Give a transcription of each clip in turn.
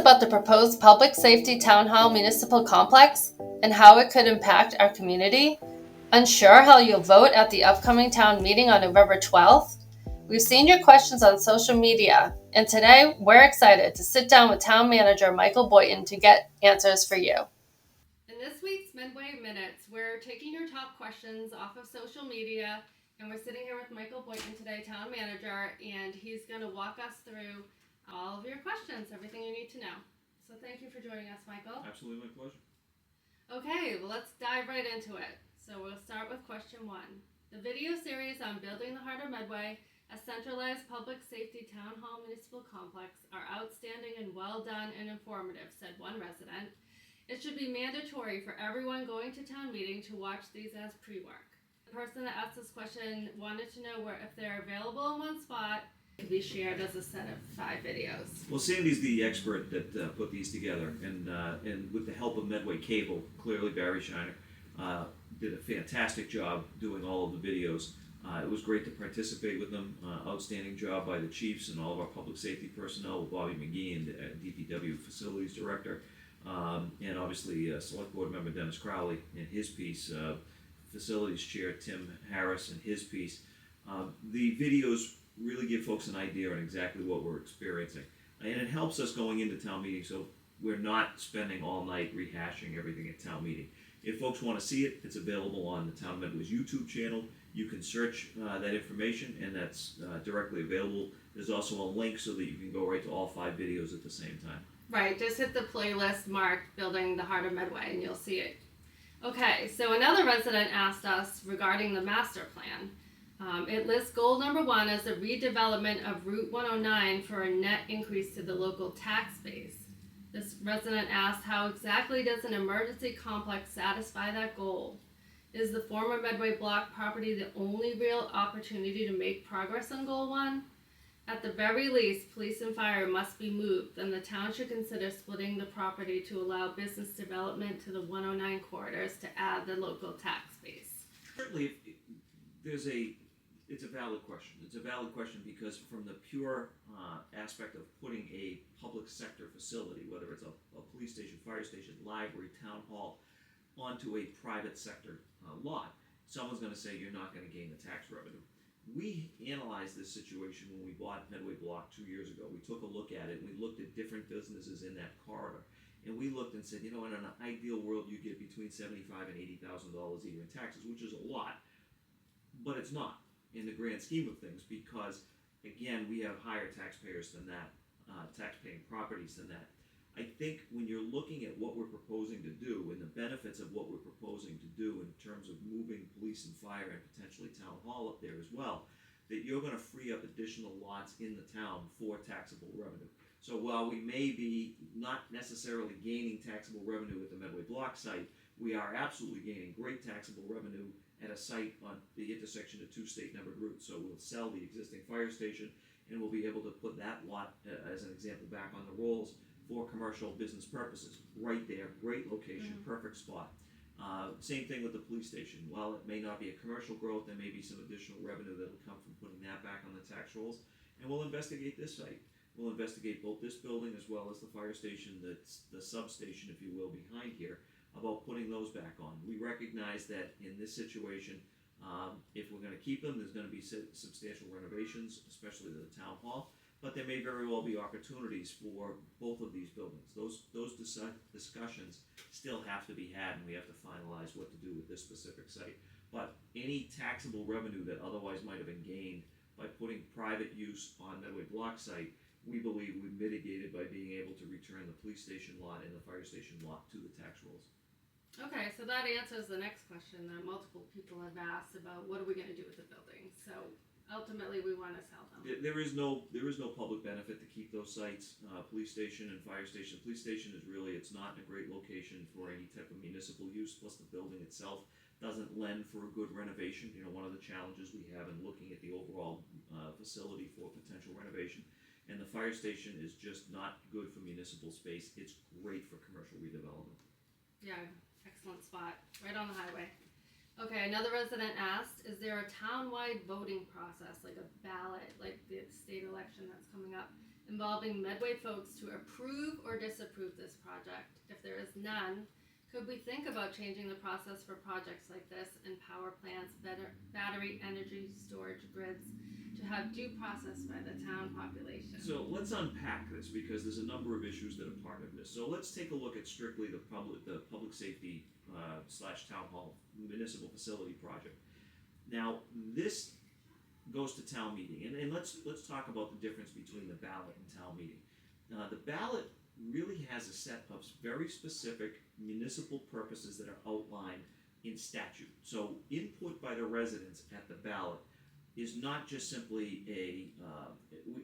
about the proposed public safety town hall municipal complex and how it could impact our community? Unsure how you'll vote at the upcoming town meeting on November 12th? We've seen your questions on social media, and today we're excited to sit down with Town Manager Michael Boynton to get answers for you. In this week's Medway Minutes, we're taking your top questions off of social media, and we're sitting here with Michael Boynton today, Town Manager, and he's going to walk us through all of your questions, everything you need to know. So thank you for joining us, Michael. Absolutely, my pleasure. Okay, well, let's dive right into it. So we'll start with question 1. The video series on building the heart of Medway, a centralized public safety town hall municipal complex, are outstanding and well done and informative, said one resident. It should be mandatory for everyone going to town meeting to watch these as pre-work. The person that asked this question wanted to know if they're available in one spot, it could be shared as a set of 5 videos. Well, Sandy's the expert that put these together, and with the help of Medway Cable, clearly Barry Shiner did a fantastic job doing all of the videos. It was great to participate with them. Outstanding job by the chiefs and all of our public safety personnel, Bobby McGee and DPW Facilities Director, and obviously Select Board Member Dennis Crowley and his piece, Facilities Chair Tim Harris and his piece. The videos really give folks an idea on exactly what we're experiencing, and it helps us going into town meeting so we're not spending all night rehashing everything at town meeting. If folks want to see it, it's available on the Town Medway's YouTube channel. You can search that information, and that's directly available. There's also a link so that you can go right to all 5 videos at the same time. Right, just hit the playlist marked Building the Heart of Medway and you'll see it. Okay, so another resident asked us regarding the master plan. It lists goal number 1 as the redevelopment of Route 109 for a net increase to the local tax base. This resident asked, how exactly does an emergency complex satisfy that goal? Is the former Medway block property the only real opportunity to make progress on goal 1? At the very least, police and fire must be moved, and the town should consider splitting the property to allow business development to the 109 corridors to add the local tax base. Certainly, it's a valid question. It's a valid question because from the pure aspect of putting a public sector facility, whether it's a police station, fire station, library, town hall, onto a private sector lot, someone's going to say you're not going to gain the tax revenue. We analyzed this situation when we bought Medway Block 2 years ago. We took a look at it, and we looked at different businesses in that corridor. And we looked and said, in an ideal world, you get between $75,000 and $80,000 a year in taxes, which is a lot, but it's not in the grand scheme of things because, again, we have higher taxpayers than that, tax-paying properties than that. I think when you're looking at what we're proposing to do and the benefits of what we're proposing to do in terms of moving police and fire and potentially town hall up there as well, that you're going to free up additional lots in the town for taxable revenue. So while we may be not necessarily gaining taxable revenue at the Medway Block site, we are absolutely gaining great taxable revenue at a site on the intersection of 2 state numbered routes. So we'll sell the existing fire station and we'll be able to put that lot, as an example, back on the rolls for commercial business purposes. Right there, great location, perfect spot. Same thing with the police station. While it may not be a commercial growth, there may be some additional revenue that will come from putting that back on the tax rolls. And we'll investigate this site. We'll investigate both this building as well as the fire station, that's the substation, if you will, behind here, about putting those back on. We recognize that in this situation, if we're going to keep them, there's going to be substantial renovations, especially to the town hall. But there may very well be opportunities for both of these buildings. Those discussions still have to be had, and we have to finalize what to do with this specific site. But any taxable revenue that otherwise might have been gained by putting private use on Medway Block site, we believe we mitigated by being able to return the police station lot and the fire station lot to the tax rolls. Okay, so that answers the next question that multiple people have asked about what are we going to do with the building. So ultimately, we want to sell them. There is no public benefit to keep those sites, police station and fire station. Police station is really, it's not in a great location for any type of municipal use, plus the building itself doesn't lend for a good renovation. One of the challenges we have in looking at the overall facility for potential renovation. And the fire station is just not good for municipal space. It's great for commercial redevelopment. Yeah, excellent spot, right on the highway. Okay, another resident asked, is there a town-wide voting process, like a ballot, like the state election that's coming up? involving Medway folks to approve or disapprove this project. If there is none, could we think about changing the process for projects like this and power plants, battery energy storage grids to have due process by the town population? So let's unpack this because there's a number of issues that are part of this. So let's take a look at strictly the public safety slash town hall municipal facility project. Now this goes to town meeting, and let's talk about the difference between the ballot and town meeting. The ballot really has a set of very specific municipal purposes that are outlined in statute. So input by the residents at the ballot is not just simply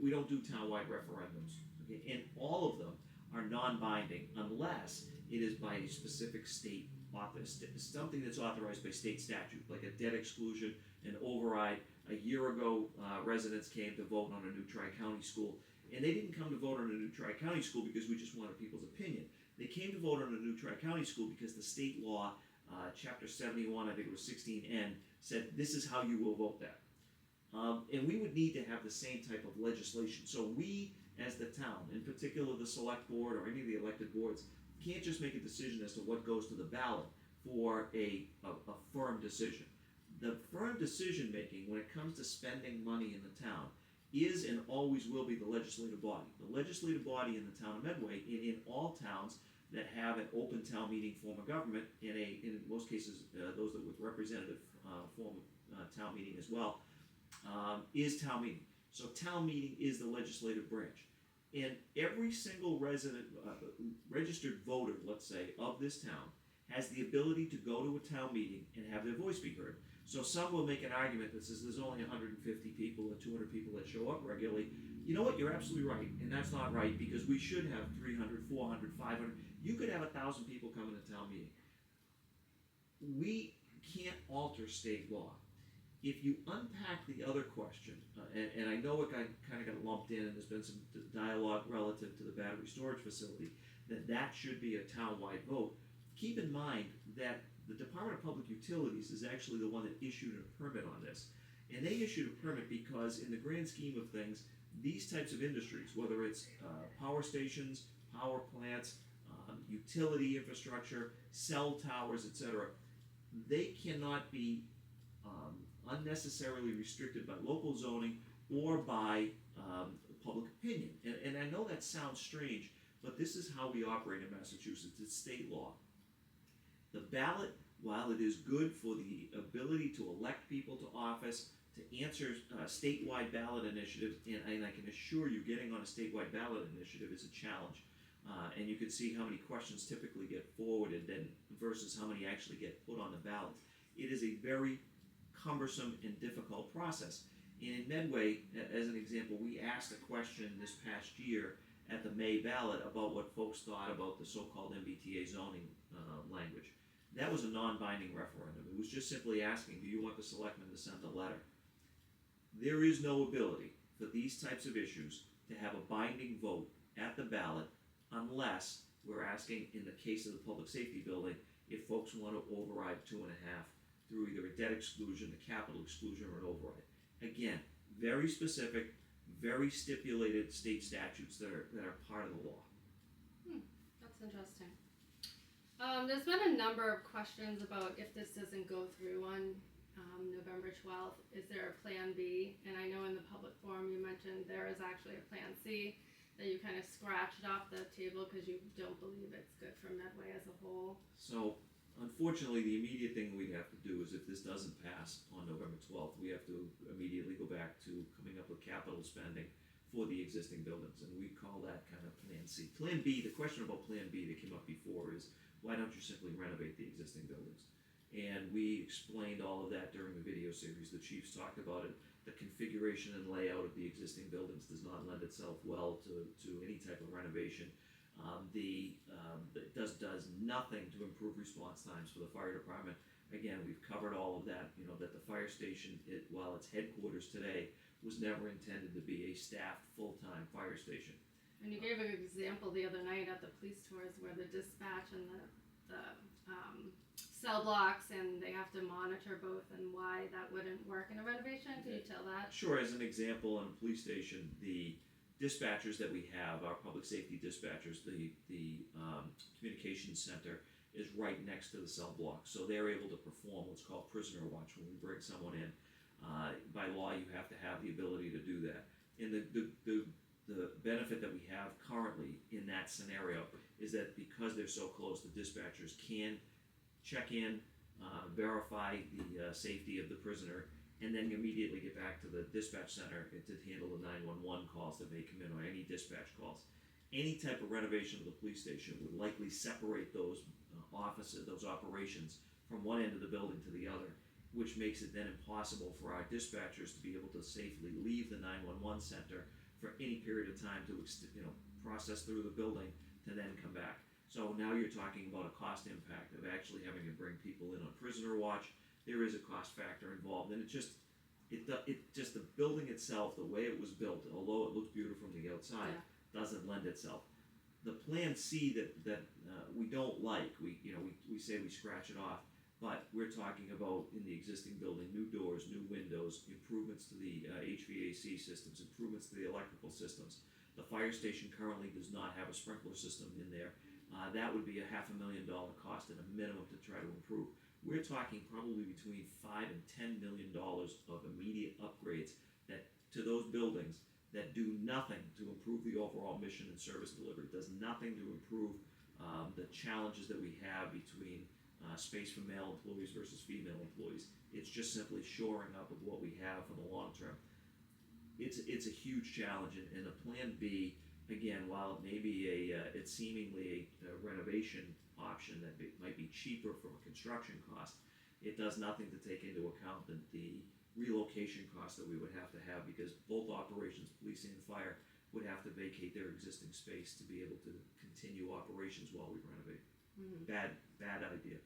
we don't do townwide referendums, okay? And all of them are non-binding unless it is by a specific state office, something that's authorized by state statute, like a debt exclusion, an override. A year ago, residents came to vote on a new Tri-County school, and they didn't come to vote on a new Tri-County school because we just wanted people's opinion. They came to vote on a new Tri-County school because the state law, chapter 71, I think it was 16N, said this is how you will vote that. And we would need to have the same type of legislation. So we, as the town, in particular the select board or any of the elected boards, can't just make a decision as to what goes to the ballot for a firm decision. The firm decision making when it comes to spending money in the town is and always will be the legislative body. The legislative body in the town of Medway, in all towns that have an open town meeting form of government, in most cases those that with representative form of town meeting as well, is town meeting. So town meeting is the legislative branch. And every single registered voter, let's say, of this town has the ability to go to a town meeting and have their voice be heard. So some will make an argument that says there's only 150 people or 200 people that show up regularly. You know what, you're absolutely right, and that's not right because we should have 300, 400, 500. You could have 1,000 people coming to town meeting. We can't alter state law. If you unpack the other question, and I know it kind of got lumped in, and there's been some dialogue relative to the battery storage facility, that should be a town-wide vote. Keep in mind that the Department of Public Utilities is actually the one that issued a permit on this. And they issued a permit because in the grand scheme of things, these types of industries, whether it's power stations, power plants, utility infrastructure, cell towers, etc., they cannot be unnecessarily restricted by local zoning or by public opinion. And I know that sounds strange, but this is how we operate in Massachusetts. It's state law. The ballot, while it is good for the ability to elect people to office, to answer statewide ballot initiatives, and I can assure you getting on a statewide ballot initiative is a challenge. And you can see how many questions typically get forwarded then versus how many actually get put on the ballot. It is a very cumbersome and difficult process. And in Medway, as an example, we asked a question this past year at the May ballot about what folks thought about the so-called MBTA zoning language. That was a non-binding referendum. It was just simply asking, do you want the selectmen to send a letter? There is no ability for these types of issues to have a binding vote at the ballot unless we're asking, in the case of the public safety building, if folks want to override 2.5 through either a debt exclusion, a capital exclusion, or an override. Again, very specific, very stipulated state statutes that are part of the law. That's interesting. There's been a number of questions about if this doesn't go through on November 12th, is there a plan B? And I know in the public forum you mentioned there is actually a plan C that you kind of scratched off the table because you don't believe it's good for Medway as a whole. So, unfortunately, the immediate thing we'd have to do is if this doesn't pass on November 12th, we have to immediately go back to coming up with capital spending for the existing buildings, and we call that kind of Plan C. Plan B, the question about Plan B that came up before is, why don't you simply renovate the existing buildings? And we explained all of that during the video series. The chiefs talked about it. The configuration and layout of the existing buildings does not lend itself well to any type of renovation. It does nothing to improve response times for the fire department. Again, we've covered all of that, that the fire station, while its headquarters today, was never intended to be a staffed full-time fire station. And you gave an example the other night at the police tours where the dispatch and the cell blocks, and they have to monitor both, and why that wouldn't work in a renovation. Can you tell that? Sure. As an example, in a police station, the dispatchers that we have, our public safety dispatchers, the communications center is right next to the cell block, so they're able to perform what's called prisoner watch when we bring someone in. By law, you have to have the ability to do that. And the benefit that we have currently in that scenario is that because they're so close, the dispatchers can check in, verify the safety of the prisoner, and then immediately get back to the dispatch center to handle the 911 calls that may come in or any dispatch calls. Any type of renovation of the police station would likely separate those offices, those operations, from one end of the building to the other, which makes it then impossible for our dispatchers to be able to safely leave the 911 center for any period of time to process through the building to then come back. So now you're talking about a cost impact of actually having to bring people in on prisoner watch. There is a cost factor involved, and the building itself, the way it was built, although it looks beautiful from the outside, doesn't lend itself. The Plan C that we don't like, we say we scratch it off, but we're talking about in the existing building, new doors, new windows, improvements to the HVAC systems, improvements to the electrical systems. The fire station currently does not have a sprinkler system in there. That would be a $500,000 cost at a minimum to try to improve. We're talking probably between $5 and $10 million of immediate upgrades to those buildings that do nothing to improve the overall mission and service delivery. It does nothing to improve the challenges that we have between space for male employees versus female employees. It's just simply shoring up of what we have for the long term. It's a huge challenge, and the Plan B, again, while it may be it's seemingly a renovation option that might be cheaper from a construction cost, it does nothing to take into account the relocation costs that we would have to have, because both operations, police and fire, would have to vacate their existing space to be able to continue operations while we renovate. Mm-hmm. Bad idea.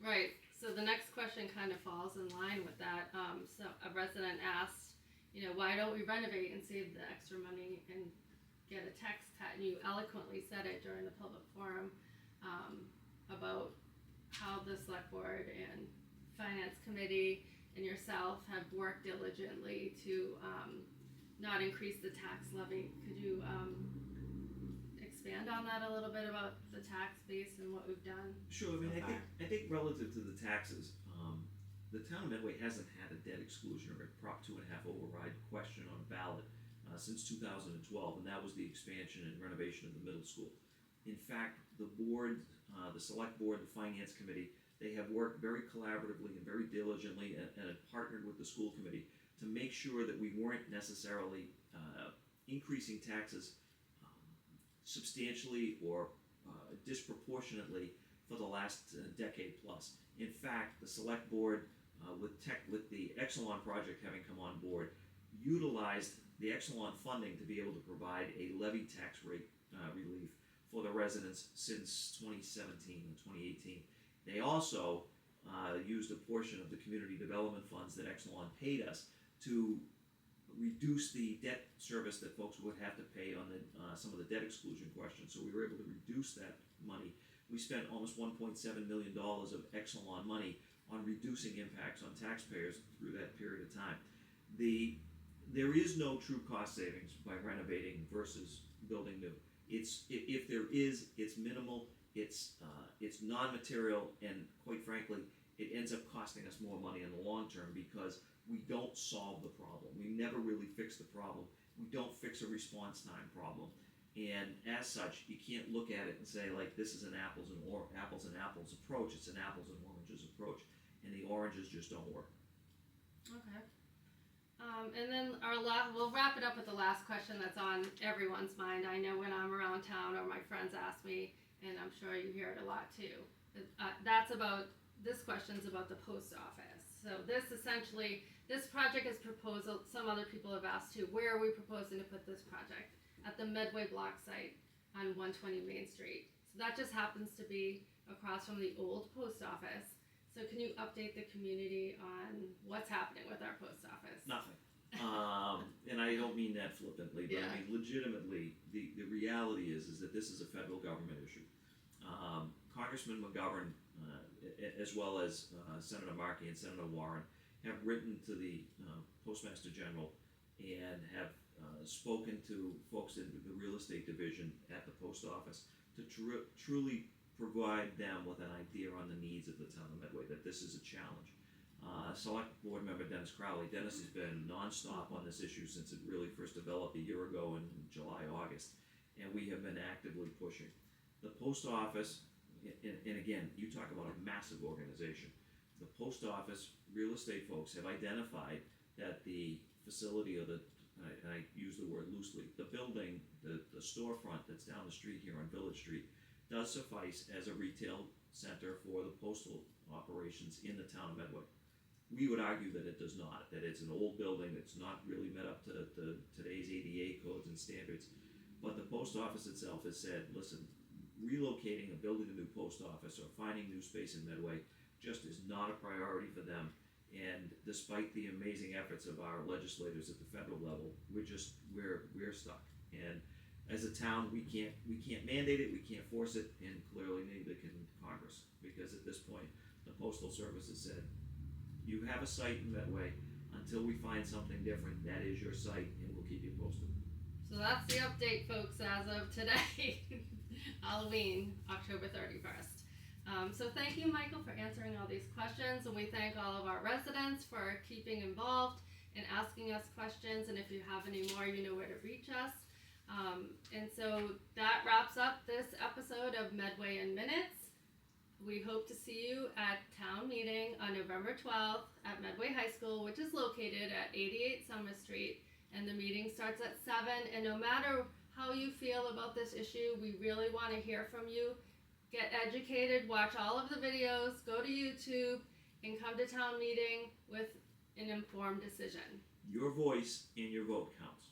Right. So the next question kind of falls in line with that. So a resident asked, why don't we renovate and save the extra money and get a tax cut? And you eloquently said it during the public forum about how the select board and finance committee and yourself have worked diligently to not increase the tax levy. Could you expand on that a little bit about the tax base and what we've done? Sure. I think relative to the taxes, the town of Medway hasn't had a debt exclusion or a Prop 2.5 override question on a ballot since 2012, and that was the expansion and renovation of the middle school. In fact, the board, the select board, the finance committee, they have worked very collaboratively and very diligently and have partnered with the school committee to make sure that we weren't necessarily increasing taxes substantially or disproportionately for the last decade plus. In fact, the select board, with the Exelon project having come on board, utilized the Exelon funding to be able to provide a levy tax rate relief for the residents since 2017 and 2018. They also used a portion of the community development funds that Exelon paid us to reduce the debt service that folks would have to pay on some of the debt exclusion questions. So we were able to reduce that money. We spent almost $1.7 million of Exelon money on reducing impacts on taxpayers through that period of time. There is no true cost savings by renovating versus building new. If there is, it's minimal. It's non-material, and quite frankly, it ends up costing us more money in the long term because we don't solve the problem. We never really fix the problem. We don't fix a response time problem, and as such, you can't look at it and say like this is an apples and apples approach. It's an apples and oranges approach, and the oranges just don't work. Okay. And then we'll wrap it up with the last question that's on everyone's mind. I know when I'm around town or my friends ask me, and I'm sure you hear it a lot too. This question's about the post office. So this project is proposed, some other people have asked too, where are we proposing to put this project? At the Medway block site on 120 Main Street. So that just happens to be across from the old post office. So can you update the community on what's happening with our post office? Nothing. And I don't mean that flippantly, but I mean legitimately, the reality is that this is a federal government issue. Congressman McGovern, as well as Senator Markey and Senator Warren, have written to the Postmaster General and have spoken to folks in the real estate division at the post office to truly provide them with an idea on the needs of the town of Medway, that this is a challenge. Select Board Member Dennis Crowley. Dennis has been nonstop on this issue since it really first developed a year ago in July, August, and we have been actively pushing. The post office, and again, you talk about a massive organization. The post office real estate folks have identified that the facility, or and I use the word loosely, the building, the storefront that's down the street here on Village Street does suffice as a retail center for the postal operations in the town of Medway. We would argue that it does not, that it's an old building that's not really met up to today's ADA codes and standards. But the post office itself has said, listen, relocating or building a new post office or finding new space in Medway just is not a priority for them. And despite the amazing efforts of our legislators at the federal level, we're stuck. And as a town, we can't mandate it, we can't force it, and clearly neither can Congress, because at this point, the Postal Service has said, you have a site in Medway, until we find something different, that is your site, and we'll keep you posted. So that's the update, folks, as of today, Halloween, October 31st. So thank you, Michael, for answering all these questions, and we thank all of our residents for keeping involved and asking us questions, and if you have any more, you know where to reach us. And so that wraps up this episode of Medway in Minutes. We hope to see you at town meeting on November 12th at Medway High School, which is located at 88 Summer Street, and the meeting starts at 7. And no matter how you feel about this issue, we really want to hear from you. Get educated, watch all of the videos, go to YouTube, and come to town meeting with an informed decision. Your voice and your vote counts.